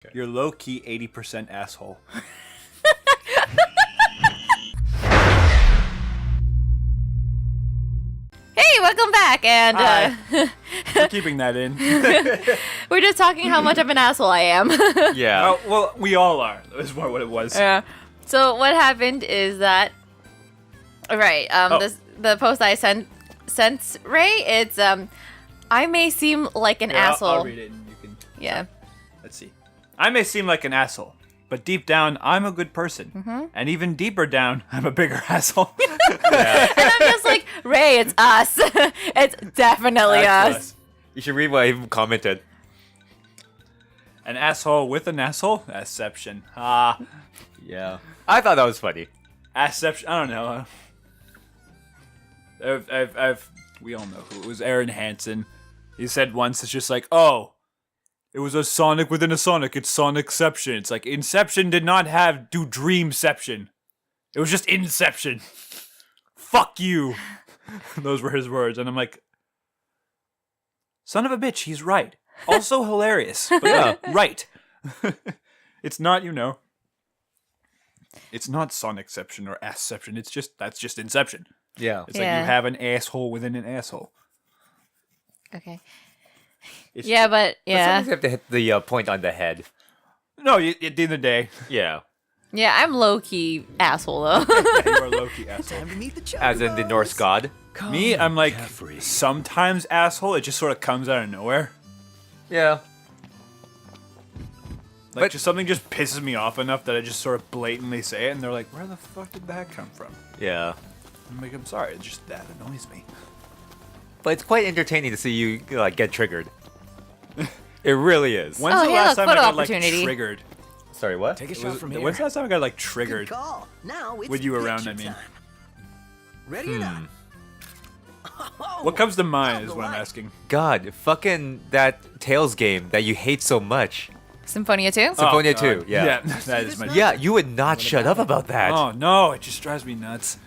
Okay. You're low-key 80% asshole. Hey, welcome back, and we're keeping that in. We're just talking how much of an asshole I am. Yeah. Well, we all are. That's more what it was. Yeah. So what happened is that, right? The post I sent Ray. It's I may seem like an asshole. I'll read it, and you can. Yeah. Let's see. I may seem like an asshole, but deep down, I'm a good person. Mm-hmm. And even deeper down, I'm a bigger asshole. Yeah. And I'm just like, Ray, it's us. It's definitely us. You should read what I commented. An asshole with an asshole? Asception. Ah. Yeah. I thought that was funny. Asception. I don't know. We all know who it was. Aaron Hansen. He said once, it's just like, oh, it was a Sonic within a Sonic. It's Sonicception. It's like Inception did not do Dreamception. It was just Inception. Fuck you. Those were his words. And I'm like, son of a bitch, he's right. Also hilarious. But yeah, right. It's not, it's not Sonicception or Assception. That's just Inception. Yeah. It's like you have an asshole within an asshole. Okay. But sometimes you have to hit the point on the head. No, at the end of the day. Yeah. Yeah, I'm low-key asshole, though. Yeah, you are low-key asshole. As in the Norse god. Me, I'm like sometimes asshole. It just sort of comes out of nowhere. Yeah. Like just something just pisses me off enough that I just sort of blatantly say it, and they're like, "Where the fuck did that come from?" Yeah. I'm like, "I'm sorry. It's just that annoys me." But it's quite entertaining to see you get triggered. It really is. When's the last time I got triggered? Sorry, what? Take a shot from here. When's the last time I got triggered? Now with you around, I mean. Ready or not? What comes to mind is what I'm asking. God, fucking that Tails game that you hate so much. Symphonia 2? Symphonia 2, yeah. Yeah, that is my... Yeah, you would not shut up about that. Oh, no, it just drives me nuts.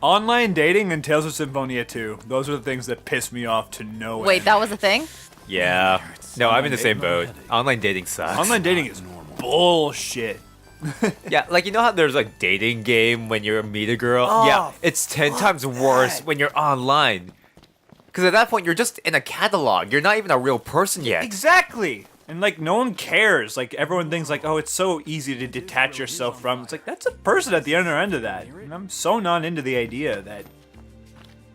Online dating and Tales of Symphonia 2. Those are the things that piss me off to no end. Wait, that was a thing? Yeah. No, I'm in the same boat. Online dating sucks. Online dating is bullshit. Yeah, like you know how there's a dating game when you meet a girl? Oh, yeah, it's 10 times worse when you're online. Because at that point, you're just in a catalog. You're not even a real person yet. Exactly. And like, no one cares. Like, everyone thinks like, oh, it's so easy to detach yourself from. It's like, that's a person at the other end of that. And I'm so not into the idea that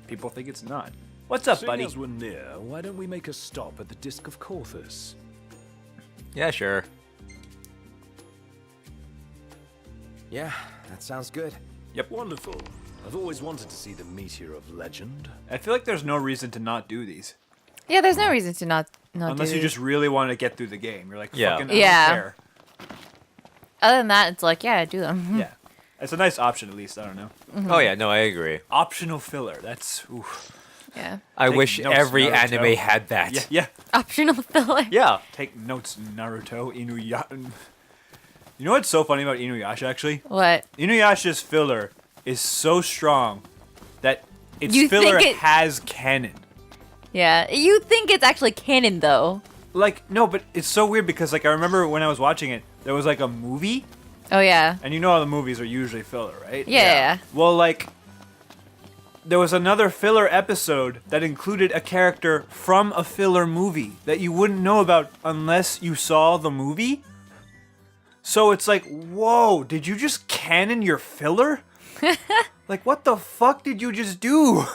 people think it's not. What's up, buddy? As we're near, why don't we make a stop at the Disc of Corthus? Yeah, sure. Yeah, that sounds good. Yep. Wonderful. I've always wanted to see the Meteor of Legend. I feel like there's no reason to not do these. Yeah, there's no reason to not Unless do you just really want to get through the game. You're like, fucking, I don't care. Other than that, it's like, yeah, do them. Yeah. It's a nice option, at least. I don't know. Mm-hmm. Oh, yeah, no, I agree. Optional filler. That's, oof. Yeah. I Take wish notes, every Naruto. anime had that. Yeah. Optional filler. Yeah. Take notes, Naruto, Inuyasha. You know what's so funny about Inuyasha, actually? What? Inuyasha's filler is so strong that its You filler think has canon. Yeah. You think it's actually canon, though. Like, no, but it's so weird because, like, I remember when I was watching it, there was, like, a movie. Oh, yeah. And you know how the movies are usually filler, right? Yeah. Well, like, there was another filler episode that included a character from a filler movie that you wouldn't know about unless you saw the movie. So it's like, whoa, did you just canon your filler? Like, what the fuck did you just do?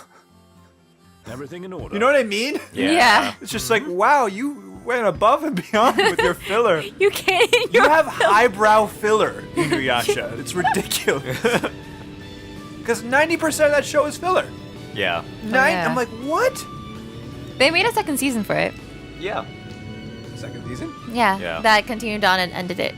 Everything in order. You know what I mean? Yeah. It's just like, wow, you went above and beyond with your filler. You canon You your have filler. highbrow filler, Inuyasha. It's ridiculous. Because 90% of that show is filler. Yeah. Yeah. I'm like, what? They made a second season for it. Yeah. Second season? Yeah. Yeah. That continued on and ended it.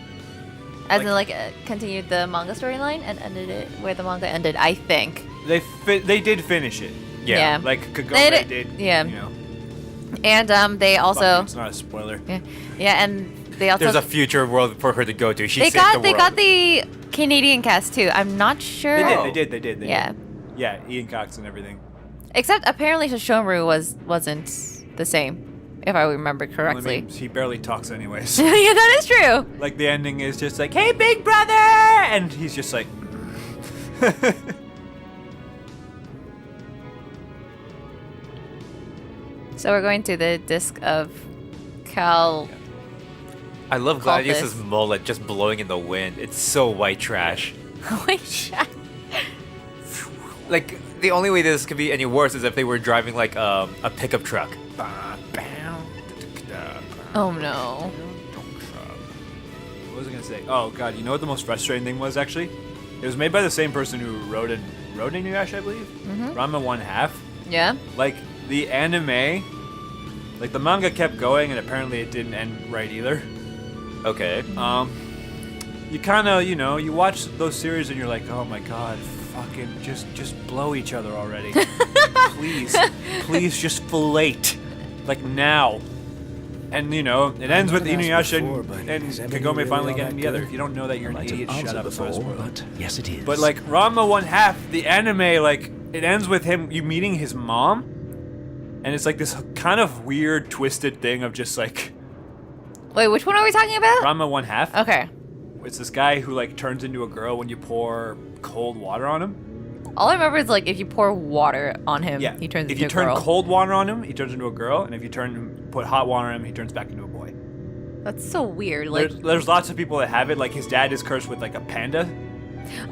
As Like- in, continued the manga storyline and ended it where the manga ended, I think. They did finish it. Yeah. Like Kagome They did. yeah. You know. And they Fuck also... you, it's not a spoiler. Yeah, and they also... There's a future world for her to go to. She They saved the world. got the Canadian cast, too. I'm not sure. They did. Yeah. Yeah, Ian Cox and everything. Except apparently Sesshomaru wasn't the same. if I remember I correctly. mean, he barely talks anyways. Yeah, that is true. Like the ending is just like, "Hey, big brother," and he's just like. So we're going to the disc of Cal. I love Call Gladius's this. mullet just blowing in the wind. It's so white trash. Like, the only way this could be any worse is if they were driving, like, a pickup truck. Oh no. What was I gonna say? Oh god, you know what the most frustrating thing was actually? It was made by the same person who wrote Inuyasha, I believe. Ranma 1/2. Yeah. Like the anime, like the manga kept going, and apparently it didn't end right either. Okay. You kind of, you watch those series and you're like, oh my god, fucking just blow each other already, please just fillet, like now. And it ends with Inuyasha and Kagome finally getting together. If you don't know that, you're an idiot. Shut up. But yes, it is. But like Ranma 1/2, the anime, like it ends with you meeting his mom, and it's like this kind of weird, twisted thing of just like Wait, which one are we talking about? Ranma 1/2. Okay. It's this guy who like turns into a girl when you pour cold water on him. All I remember is like if you pour water on him, Yeah. he turns if into you a turn girl. cold water on him, he turns into a girl, and if you put hot water on him, he turns back into a boy. That's so weird. Like, There's lots of people that have it. Like his dad is cursed with like a panda.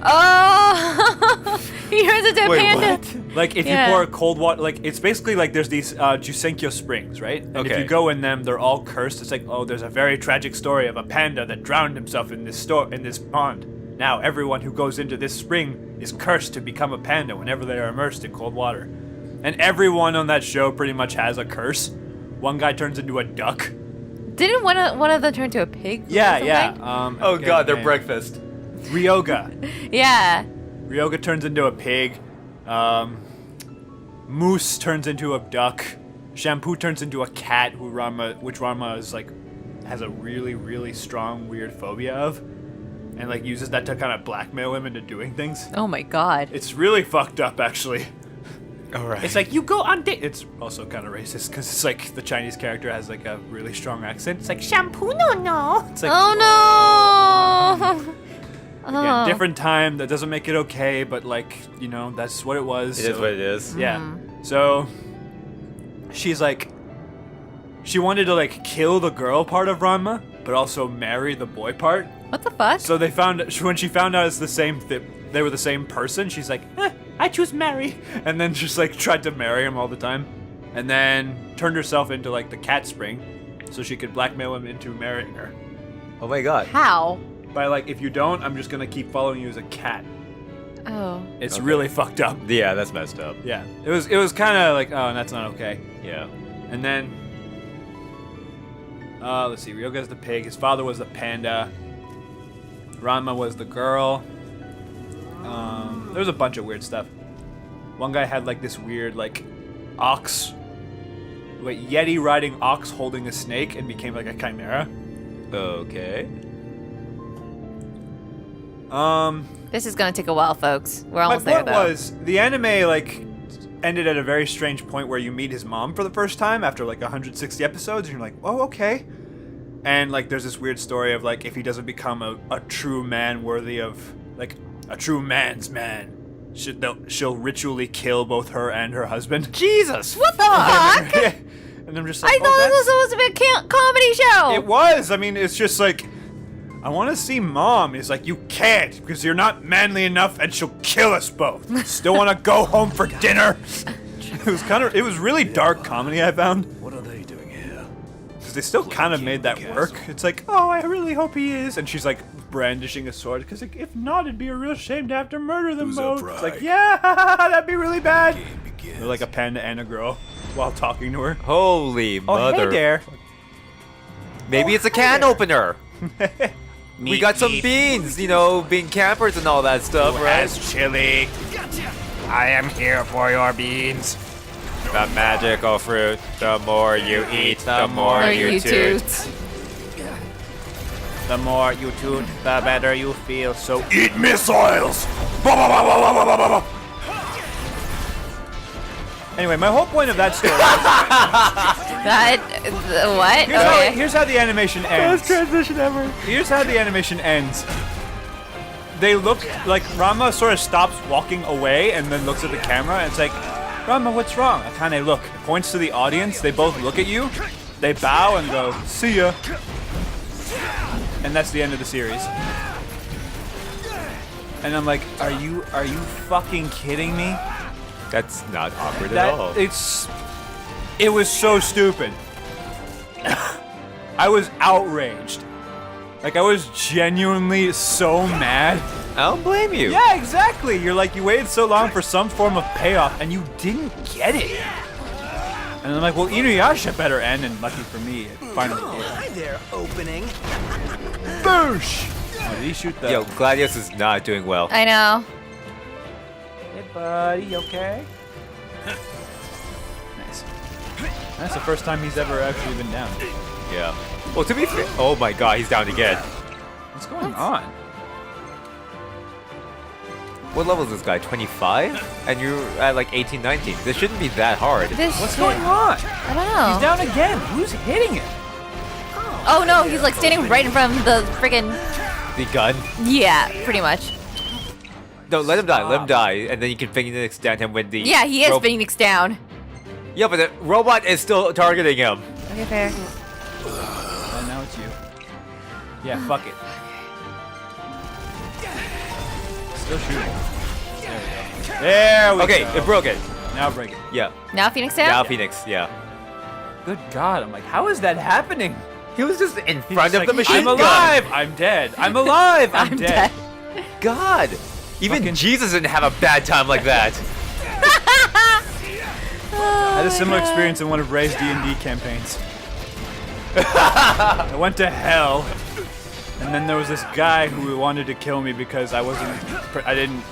oh, he turns into a Wait, panda. what? Like if Yeah. you pour cold water, like it's basically like there's these Jusenkyo springs, right? And if Okay. you go in them, they're all cursed. It's like, oh, there's a very tragic story of a panda that drowned himself in this pond. Now everyone who goes into this spring is cursed to become a panda whenever they are immersed in cold water. And everyone on that show pretty much has a curse. One guy turns into a duck. Didn't one of them turn into a pig? or Yeah, something? yeah. I Oh forget god, his their name. breakfast. Ryoga. Yeah. Ryoga turns into a pig. Moose turns into a duck. Shampoo turns into a cat, which Ranma is like has a really, really strong weird phobia of, and like uses that to kind of blackmail him into doing things. Oh my god. It's really fucked up, actually. Alright. It's like you go on date. It's also kind of racist because it's like the Chinese character has like a really strong accent. It's like shampoo, no. It's like Oh no. again, different time. That doesn't make it okay, but like that's what it was. It is what it is. Yeah. So she's like, she wanted to like kill the girl part of Ranma, but also marry the boy part. What the fuck? So when she found out it's the same they were the same person, she's like, I choose marry, and then just like tried to marry him all the time, and then turned herself into like the cat spring, so she could blackmail him into marrying her. Oh my god. How? By like, if you don't, I'm just gonna keep following you as a cat. Oh. It's really fucked up. Yeah, that's messed up. Yeah. It was kind of like, oh, that's not okay. Yeah. And then, let's see, Ryoga's the pig, his father was the panda, Ranma was the girl. There was a bunch of weird stuff. One guy had like this weird like Yeti riding ox holding a snake and became like a chimera. Okay. This is gonna take a while, folks. We're My almost there point though. was, the anime like ended at a very strange point where you meet his mom for the first time after like 160 episodes, and you're like, oh, okay. And like there's this weird story of like if he doesn't become a true man worthy of like a true man's man, she'll ritually kill both her and her husband. Jesus! What the fuck? Yeah. And I'm just like, I thought this was supposed to be a comedy show. It was. I mean, it's just like, I want to see mom. He's like, you can't because you're not manly enough, and she'll kill us both. Still want to go home for dinner. It was really dark comedy, I found. What are they doing here? Because they still kind of made that work. It's like, oh, I really hope he is. And she's like brandishing a sword. Because like, if not, it'd be a real shame to have to murder them Who's both. upright? It's like, yeah, that'd be really bad. Game begins. They're like a panda and a girl while talking to her. Holy Oh, mother. hey there. Maybe it's a can opener. We got some beans, being campers and all that stuff, right? Chili. I am here for your beans. The magical fruit. The more you eat, the more Or you toot. The more you toot, the better you feel. So Eat missiles! Anyway, my whole point of that story. What? Okay. Here's how the animation ends. Best transition ever. Here's how the animation ends. They look like Rama sort of stops walking away and then looks at the camera and it's like, Rama, what's wrong? I kind of look. It points to the audience. They both look at you. They bow and go, see ya. And that's the end of the series. And I'm like, are you fucking kidding me? That's not awkward at all. It was so stupid. I was outraged. Like, I was genuinely so mad. I don't blame you. Yeah, exactly. You're like, you waited so long for some form of payoff, and you didn't get it. And I'm like, well, Inuyasha better end, and lucky for me, it finally did. Hi there, opening. Boosh! Oh, did he shoot the... Yo, Gladius is not doing well. I know. Hey, buddy, you okay? Nice. That's the first time he's ever actually been down. Yeah. Well, to be fair, oh my god, he's down again. What's going on? What level is this guy? 25? And you're at like 18, 19. This shouldn't be that hard. What's going on? I don't know. He's down again. Who's hitting him? Oh no, he's like standing right in front of the friggin'. The gun? Yeah, pretty much. No, let him die, and then you can Phoenix down him with the... Yeah, he is Phoenix down. Yeah, but the robot is still targeting him. Okay, fair. And now it's you. Yeah, fuck it. Still shooting. There we go. Okay, it broke it. Now break it. Yeah. Now Phoenix down? Now Phoenix, yeah. Good God, I'm like, how is that happening? He was just in He's front just of the like, machine I'm gun. alive. I'm dead. I'm alive. I'm dead. God. Even Fucking- Jesus didn't have a bad time like that. I had a similar experience in one of Ray's D&D campaigns. I went to hell, and then there was this guy who wanted to kill me because I didn't,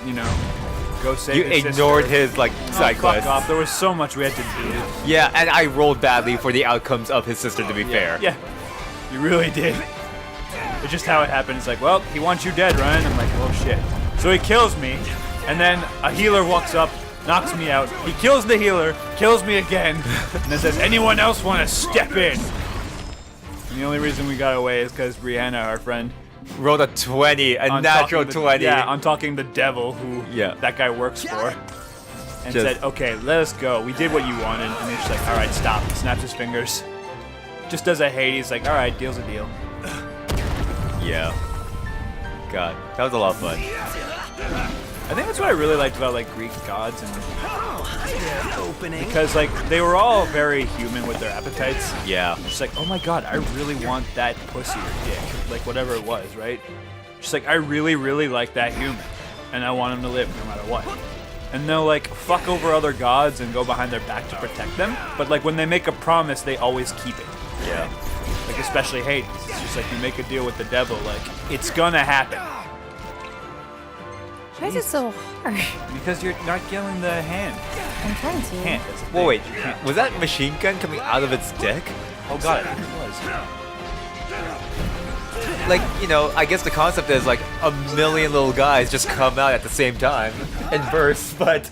go save You his ignored sister. his, like, side Fuck quest. off. There was so much we had to do. Yeah, and I rolled badly for the outcomes of his sister, to be fair. Yeah, you really did. It's just how it happened. It's like, well, he wants you dead, Ryan. I'm like, oh shit. So he kills me, and then a healer walks up, knocks me out. He kills the healer, kills me again, and then says, anyone else want to step in? And the only reason we got away is because Brianna, our friend, Rolled a 20, a on natural talking 20. Yeah, I'm talking the devil who that guy works for. And Just- said, okay, let us go. We did what you wanted. And he's just like, all right, stop. Snaps his fingers. Just does a Hades, like, all right, deal's a deal. Yeah. God, that was a lot of fun. I think that's what I really liked about like Greek gods, and Hi there, opening. because like they were all very human with their appetites. Yeah. Just like, oh my god, I really want that pussy or dick, like whatever it was, right? Just like I really, really like that human, and I want him to live no matter what. And they'll like fuck over other gods and go behind their back to protect them, but like when they make a promise, they always keep it. Yeah. Like especially Hades, it's just like you make a deal with the devil, like it's gonna happen. Why is it so hard? Because you're not killing the hand. I'm trying to. Can't. That's the Whoa, wait. thing. You can't. Was that machine gun coming out of its dick? Oh god, it was. Like, I guess the concept is like a million little guys just come out at the same time and burst, but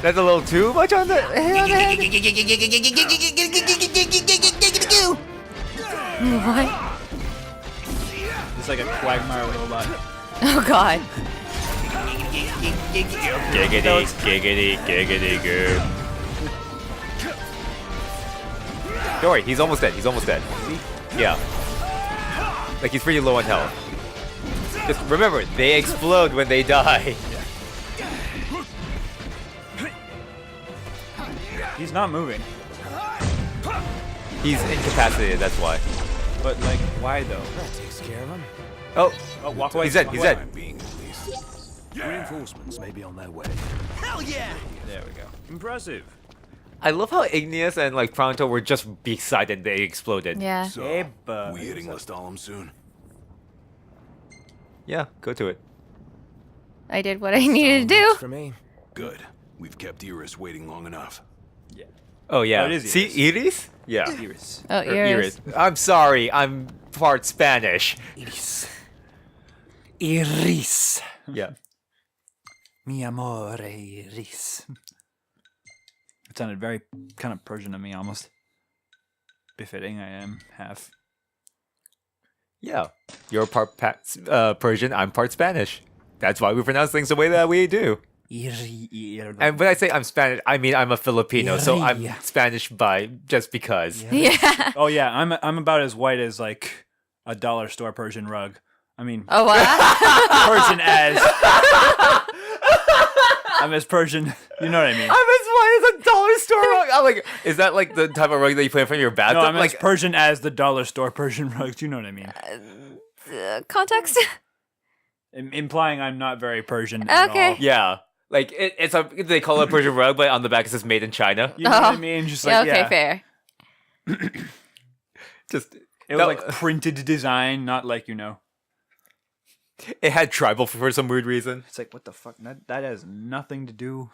that's a little too much on the head. What? It's like a quagmire robot. Oh god. Giggity, giggity, giggity, goo. Don't worry, he's almost dead. He's almost dead. Yeah. Like, he's pretty low on health. Just remember, they explode when they die. He's not moving. He's incapacitated, that's why. But like, why though? That takes care of him. Oh, Oh, walk away. he's dead, walk he's away. dead. Being released. Reinforcements may be on their way. Hell yeah! There we go. Impressive. I love how Igneous and like Pronto were just beside and they exploded. Yeah. So, Hey, bud. we hitting Lestalem soon? Yeah, go to it. I did what I needed to do. For me. Good. We've kept Iris waiting long enough. Yeah. Oh yeah. Oh, it is See, Iris? Yeah. Iris. Oh, Or ears. I'm sorry, I'm part Spanish. Iris. Iris. Yeah. Mi amore, Iris. It sounded very kind of Persian to me, almost. Befitting, I am half. Yeah. You're part Persian, I'm part Spanish. That's why we pronounce things the way that we do. And when I say I'm Spanish, I mean I'm a Filipino, so I'm Spanish by just because. Yeah. Oh yeah, I'm about as white as like a dollar store Persian rug. I mean, Oh wow. Persian as I'm as Persian. You know what I mean? I'm as white as a dollar store rug. I'm like, is that like the type of rug that you put in front of your bathtub? No, I'm like as Persian as the dollar store Persian rugs. You know what I mean? Context. Implying I'm not very Persian at Okay. all. yeah. Like they call it a Persian rug, but on the back it says made in China. You know what I mean? Just Yeah. like Okay. yeah. Fair. Just It was like printed design, not like it had tribal for some weird reason. It's like what the fuck? That has nothing to do.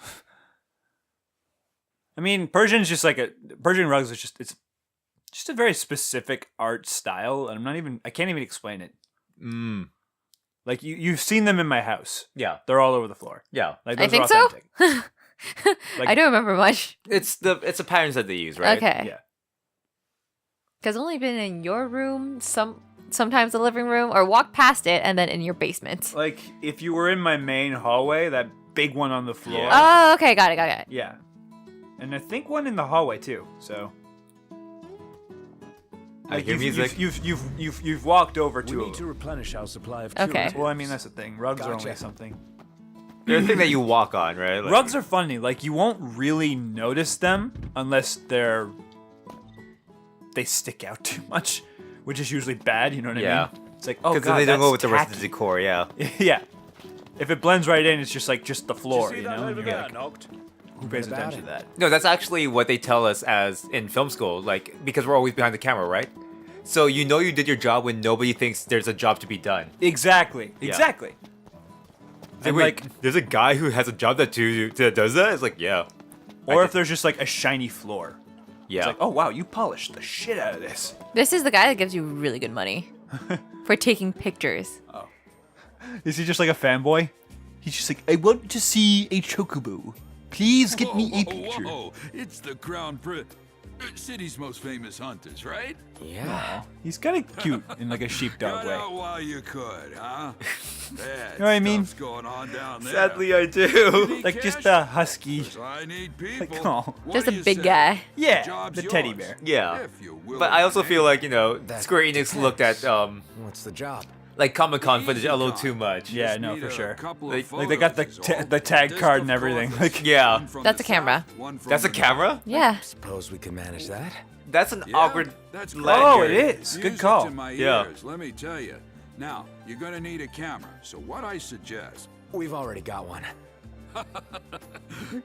I mean, Persian rugs is it's just a very specific art style, and I can't even explain it. Like you've seen them in my house. Yeah. They're all over the floor. Yeah. Like I those think are so. authentic. Like- I don't remember much. It's the patterns that they use, right? Okay. Yeah. Because I've only been in your room, sometimes the living room, or walk past it, and then in your basement. Like if you were in my main hallway, that big one on the floor. Oh, okay, got it. Yeah. And I think one in the hallway too. So I hear music. You've walked over We two need of to them. replenish our supply of Okay. curios. Well, I mean that's the thing. Rugs are only Gotcha. something. They're the thing that you walk on, right? Like, Rugs are funny. Like you won't really notice them unless they stick out too much, which is usually bad. You know what Yeah. I mean? It's like oh because god, they don't go that's with the rest of the tacky. decor. Yeah. Yeah. If it blends right in, it's just the floor. See You that know? over And you're there, like, Noct? who pays About attention it. to that? No, that's actually what they tell us as in film school. Like because we're always behind the camera, right? So you know you did your job when nobody thinks there's a job to be done. Exactly. Yeah. Exactly. And Wait, there's a guy who has a job that does that? It's like, yeah. or I if there's just like a shiny floor. Yeah. It's like, oh wow, you polished the shit out of this. This is the guy that gives you really good money for taking pictures. Is he just like a fanboy? He's just like, I want to see a chocobo. Please get me a picture. Whoa, it's the city's most famous hunters, right? Yeah. He's kind of cute in like a sheepdog Got way. out while you could, huh? Bad know what I mean? stuff's going on down there. Sadly, I do. Need Like cash? just a husky. I need people. Like, oh. What Just do a you big say? guy. Yeah, Job's the teddy yours. bear. Yeah. If you're willing But I also to feel like, That Square Enix looked at What's the job? like Comic-Con footage a little too much. Yeah, Just no, need for a sure. couple of Like they got the photos is all. the tag Disc card of and everything. courses. Like Yeah. One from That's the a camera. south, one from That's a the camera? Yeah. Suppose we can manage that. That's an Yeah, awkward that's lanyard. oh, it is. Good Music call. to my Yeah. ears, let me tell you. Now, you're gonna need a camera, so what I suggest, We've already got one.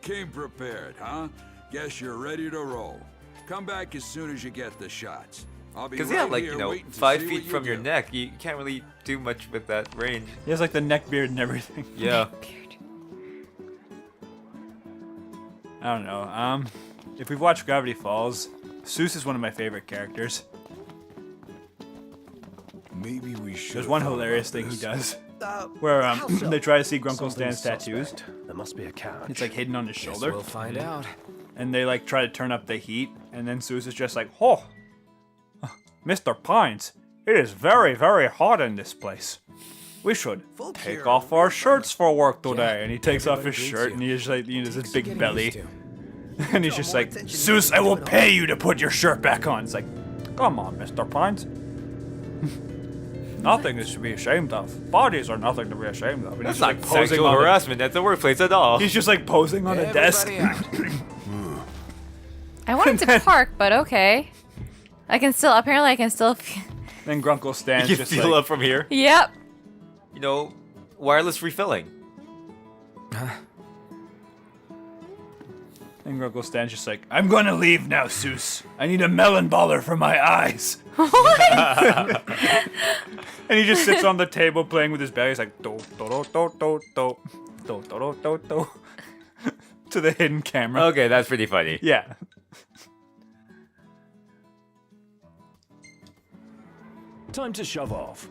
came prepared, huh? Guess you're ready to roll. Come back as soon as you get the shots. I'll be Because right yeah, like here waiting to 5 see feet what you from your do. neck, you can't really do much with that range. He has like the neck beard and everything. Yeah. I don't know. If we've watched Gravity Falls, Seuss is one of my favorite characters. Maybe we should. There's one hilarious thing he does, where they try to see Grunkle Stan's tattoos. There must be a catch. It's like hidden on his shoulder, We'll find out. and they like try to turn up the heat, and then Seuss is just like, "Oh, Mr. Pines, it is very, very hot in this place. We should take off our shirts for work today." And he takes off his Everybody shirt, greets and he's like, you know, this big Getting belly, used to. and he's just like, "Seuss, I will pay you to put your shirt back on." It's like, come on, Mr. Pines. Nothing is to be ashamed of. Bodies are nothing to be ashamed of. And That's he's not just, like, posing sexual on the- harassment at the workplace at all. He's just like posing on a desk. Everybody out. I wanted to park, but okay. I can still. Apparently, I can still. Then Grunkle Stan's You just feel like, up from here. Yep. Wireless refilling. and Grunkle Stan's just like, I'm gonna leave now, Seuss. I need a melon baller for my eyes. And he just sits on the table playing with his belly. He's like, do do do do do do do do do do to the hidden camera. Okay, that's pretty funny. Yeah. Time to shove off.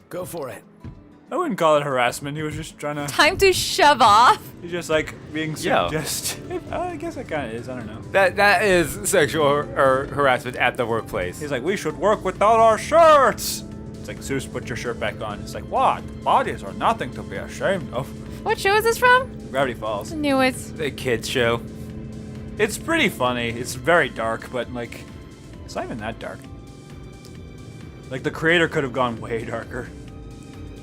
Go for it. I wouldn't call it harassment. He was just trying to. Time to shove off. He's just like being Yeah. suggestive. I guess it kind of is. I don't know. That is sexual or harassment at the workplace. He's like, we should work without our shirts. It's like, Zeus, put your shirt back on. It's like, what? Bodies are nothing to be ashamed of. What show is this from? Gravity Falls. I knew it. The kids show. It's pretty funny. It's very dark, but like, it's not even that dark. Like the creator could have gone way darker.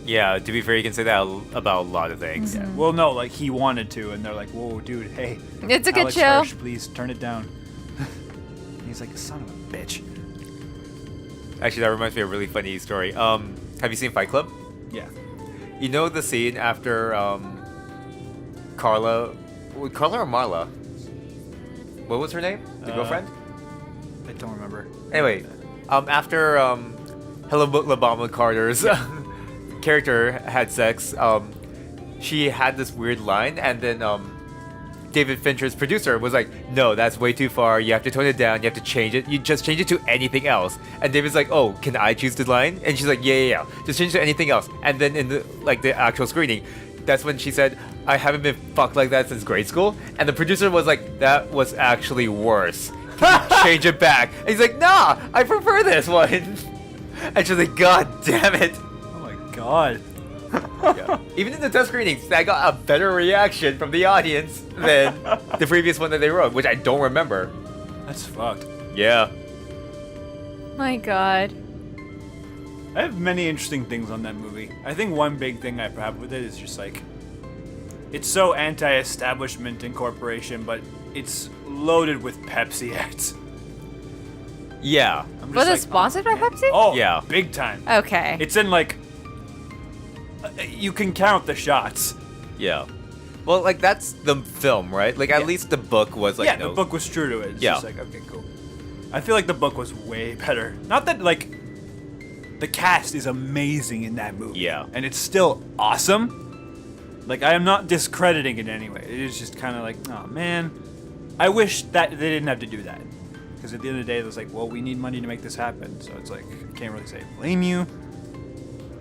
Yeah, to be fair, you can say that about a lot of things. Yeah. Well, no, like he wanted to, and they're like, "Whoa, dude, hey, It's a good Alex show. Hirsch, please turn it down." And he's like, "Son of a bitch." Actually, that reminds me of a really funny story. Have you seen Fight Club? Yeah. You know the scene after Carla or Marla? What was her name? The girlfriend? I don't remember. Anyway, after Helena Bonham Carter's character had sex, she had this weird line, and then David Fincher's producer was like, "No, that's way too far. You have to tone it down. You have to change it. You just change it to anything else." And David's like, "Oh, can I choose the line?" And she's like, "Yeah. Just change it to anything else." And then in the actual screening, that's when she said, "I haven't been fucked like that since grade school." And the producer was like, "That was actually worse. Can you change it back?" And he's like, "Nah, I prefer this one." And she's like, "God damn it." Oh my god. Yeah. Even in the test screenings, I got a better reaction from the audience than the previous one that they wrote, which I don't remember. That's fucked. Yeah. My God. I have many interesting things on that movie. I think one big thing I have with it is just like, it's so anti-establishment and corporation, but it's loaded with Pepsi ads. Yeah. I'm just Was it like, sponsored by man. Pepsi? Oh, Yeah. big time. Okay. It's in like, you can count the shots. Yeah. Well, like, that's the film, right? Like, at least the book was, like, yeah, you know, the book was true to it. It's Yeah. just like, okay, cool. I feel like the book was way better. Not that, like, the cast is amazing in that movie. Yeah. And it's still awesome. Like, I am not discrediting it anyway. It is just kind of like, oh, man. I wish that they didn't have to do that. Because at the end of the day, it was like, well, we need money to make this happen. So it's like, I can't really say blame you.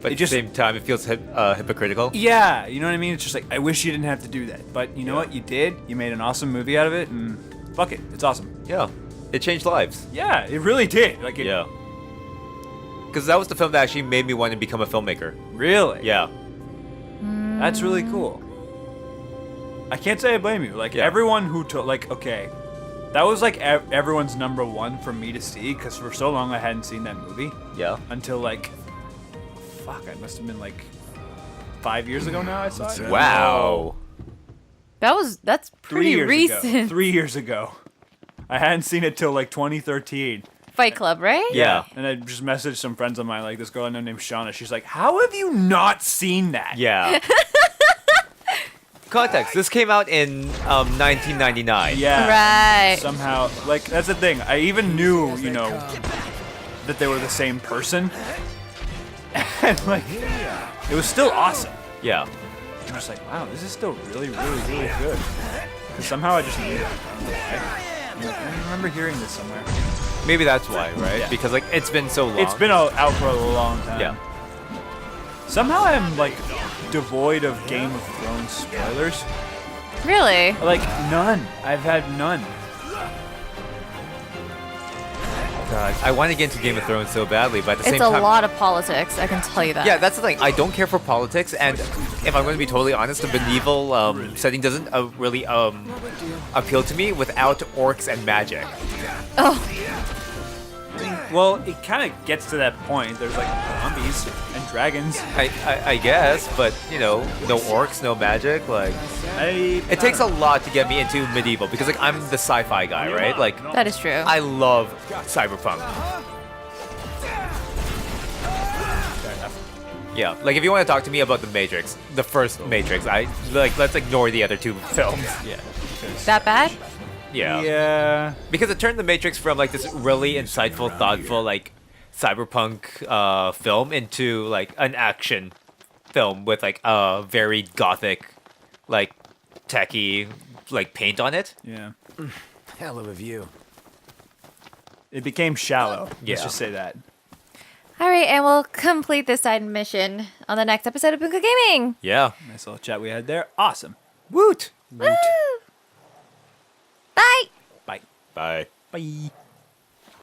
but it at just- the same time, it feels hypocritical. Yeah, you know what I mean? It's just like, I wish you didn't have to do that. But you know what? You did. You made an awesome movie out of it, and fuck it. It's awesome. Yeah. It changed lives. Yeah, it really did. Like, it Yeah. Because that was the film that actually made me want to become a filmmaker. really. Yeah. That's really cool. I can't say I blame you. Like, Yeah. everyone who took, like, okay, that was like everyone's number one for me to see, because for so long I hadn't seen that movie Yeah. until like, fuck, I must have been like 5 years ago now I saw it. Wow. That's pretty 3 years recent. ago. 3 years ago. I hadn't seen it till like 2013. Fight Club, right? Yeah. And I just messaged some friends of mine, like this girl I know named Shauna. She's like, how have you not seen that? Yeah. Context. This came out in 1999. Yeah. Right. Somehow, like, that's the thing. I even knew, you know, that they were the same person. And, like, it was still awesome. Yeah. I'm just like, wow, this is still really, really, really good. And somehow I just knew that. I don't know why. I'm like, I remember hearing this somewhere. Maybe that's why, right? Yeah. Because, like, it's been so long. It's been out for a long time. Yeah. Somehow I'm, like, devoid of Game of Thrones spoilers. Really? Like, none. I've had none. God, I want to get into Game of Thrones so badly, but at the It's same a time... lot of politics, I can tell you that. Yeah, that's the thing. I don't care for politics, and if I'm going to be totally honest, the medieval setting doesn't really appeal to me without orcs and magic. Well, it kind of gets to that point. There's, like, zombies and dragons. I guess, but, you know, no orcs, no magic, like... It It takes a lot to get me into medieval, because, like, I'm the sci-fi guy, right? Like, That is true. I love cyberpunk. Yeah, like, if you want to talk to me about the Matrix, the first Matrix, let's ignore the other two films. Yeah. That bad? Yeah. Yeah. Because it turned the Matrix from, like, this really insightful, thoughtful, like, cyberpunk film into, like, an action film with, like, a very gothic, like, techie, like, paint on it. Yeah. Hell of a view. It became shallow. Yeah. Let's just say that. All right, and we'll complete this side mission on the next episode of Bunka Gaming. Yeah. Nice little chat we had there. Awesome. Woot. Woo! Bye. Bye. Bye. Bye.